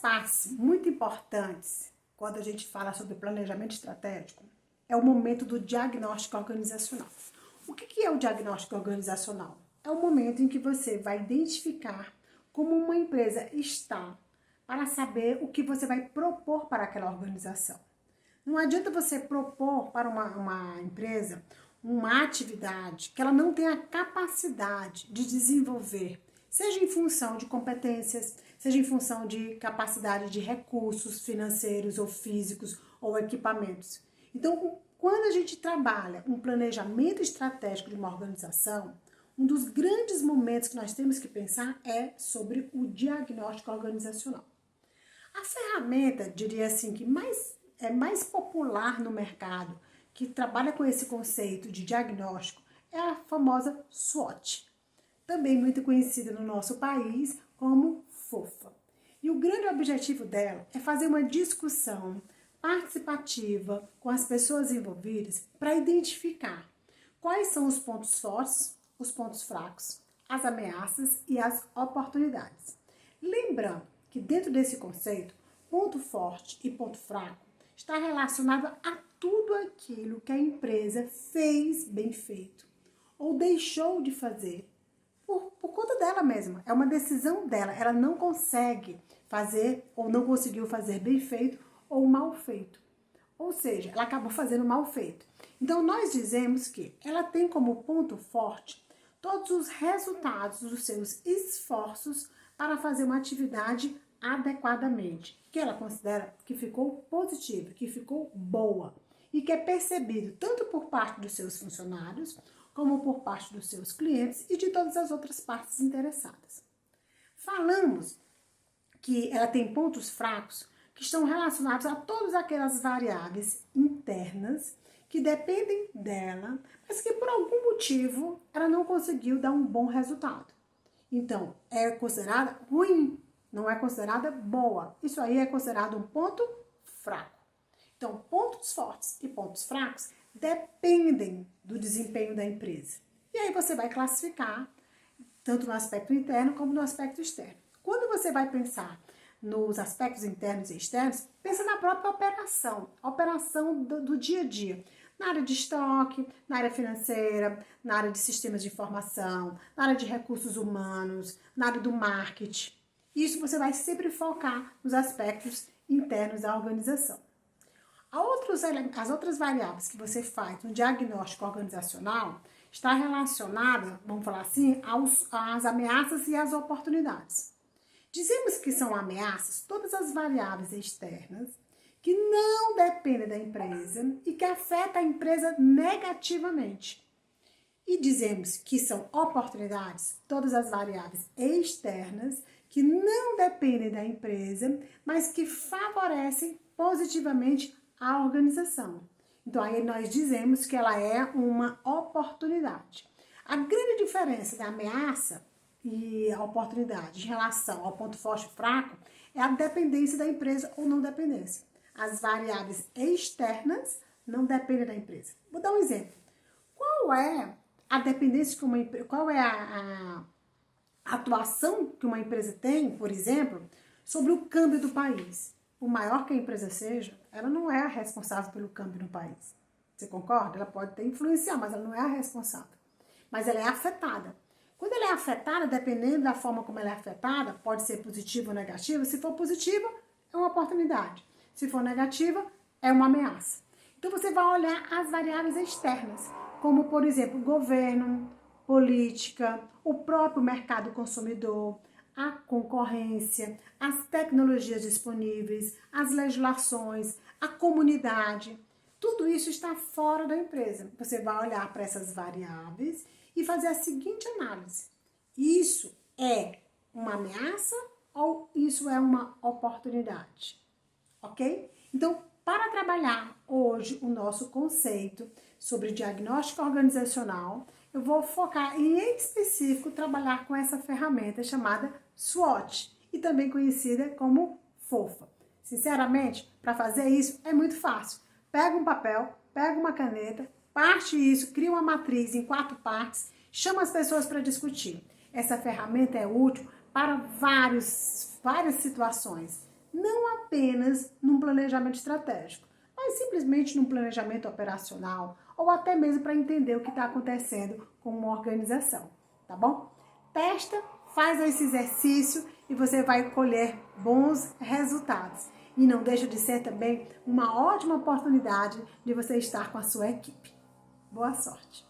partes muito importantes quando a gente fala sobre planejamento estratégico é o momento do diagnóstico organizacional. O que é o diagnóstico organizacional? É o momento em que você vai identificar como uma empresa está para saber o que você vai propor para aquela organização. Não adianta você propor para uma empresa uma atividade que ela não tem a capacidade de desenvolver, seja em função de competências, seja em função de capacidade de recursos financeiros ou físicos ou equipamentos. Então, quando a gente trabalha um planejamento estratégico de uma organização, um dos grandes momentos que nós temos que pensar é sobre o diagnóstico organizacional. A ferramenta, diria assim, que é mais popular no mercado, que trabalha com esse conceito de diagnóstico, é a famosa SWOT, também muito conhecida no nosso país como FOFA. E o grande objetivo dela é fazer uma discussão participativa com as pessoas envolvidas para identificar quais são os pontos fortes, os pontos fracos, as ameaças e as oportunidades. Lembrando que dentro desse conceito, ponto forte e ponto fraco está relacionado a tudo aquilo que a empresa fez bem feito ou deixou de fazer por conta dela mesma. É uma decisão dela. Ela não consegue fazer ou não conseguiu fazer bem feito ou mal feito. Ou seja, ela acabou fazendo mal feito. Então, nós dizemos que ela tem como ponto forte todos os resultados dos seus esforços para fazer uma atividade adequadamente, que ela considera que ficou positiva, que ficou boa e que é percebido tanto por parte dos seus funcionários, como por parte dos seus clientes e de todas as outras partes interessadas. Falamos que ela tem pontos fracos que estão relacionados a todas aquelas variáveis internas que dependem dela, mas que por algum motivo ela não conseguiu dar um bom resultado. Então, é considerada ruim, não é considerada boa. Isso aí é considerado um ponto fraco. Então, pontos fortes e pontos fracos dependem do desempenho da empresa. E aí você vai classificar tanto no aspecto interno como no aspecto externo. Quando você vai pensar nos aspectos internos e externos, pensa na própria operação, a operação do dia a dia. Na área de estoque, na área financeira, na área de sistemas de informação, na área de recursos humanos, na área do marketing. Isso você vai sempre focar nos aspectos internos da organização. As outras variáveis que você faz no diagnóstico organizacional está relacionada, vamos falar assim, às ameaças e às oportunidades. Dizemos que são ameaças todas as variáveis externas que não dependem da empresa e que afetam a empresa negativamente. E dizemos que são oportunidades todas as variáveis externas que não dependem da empresa, mas que favorecem positivamente a organização. Então, aí nós dizemos que ela é uma oportunidade. A grande diferença da ameaça e a oportunidade em relação ao ponto forte e fraco é a dependência da empresa ou não dependência. As variáveis externas não dependem da empresa. Vou dar um exemplo. Qual é a dependência que qual é a atuação que uma empresa tem, por exemplo, sobre o câmbio do país? Por maior que a empresa seja, ela não é a responsável pelo câmbio no país. Você concorda? Ela pode até influenciar, mas ela não é a responsável. Mas ela é afetada. Quando ela é afetada, dependendo da forma como ela é afetada, pode ser positiva ou negativa. Se for positiva, é uma oportunidade. Se for negativa, é uma ameaça. Então, você vai olhar as variáveis externas, como, por exemplo, governo, política, o próprio mercado consumidor, a concorrência, as tecnologias disponíveis, as legislações, a comunidade. Tudo isso está fora da empresa. Você vai olhar para essas variáveis e fazer a seguinte análise. Isso é uma ameaça ou isso é uma oportunidade? Ok? Então, para trabalhar hoje o nosso conceito sobre diagnóstico organizacional, eu vou focar em específico trabalhar com essa ferramenta chamada SWOT e também conhecida como FOFA. Sinceramente, para fazer isso é muito fácil. Pega um papel, pega uma caneta, parte isso, cria uma matriz em 4 partes, chama as pessoas para discutir. Essa ferramenta é útil para várias situações, não apenas num planejamento estratégico, mas simplesmente num planejamento operacional ou até mesmo para entender o que está acontecendo com uma organização, tá bom? Testa, faz esse exercício e você vai colher bons resultados. E não deixa de ser também uma ótima oportunidade de você estar com a sua equipe. Boa sorte!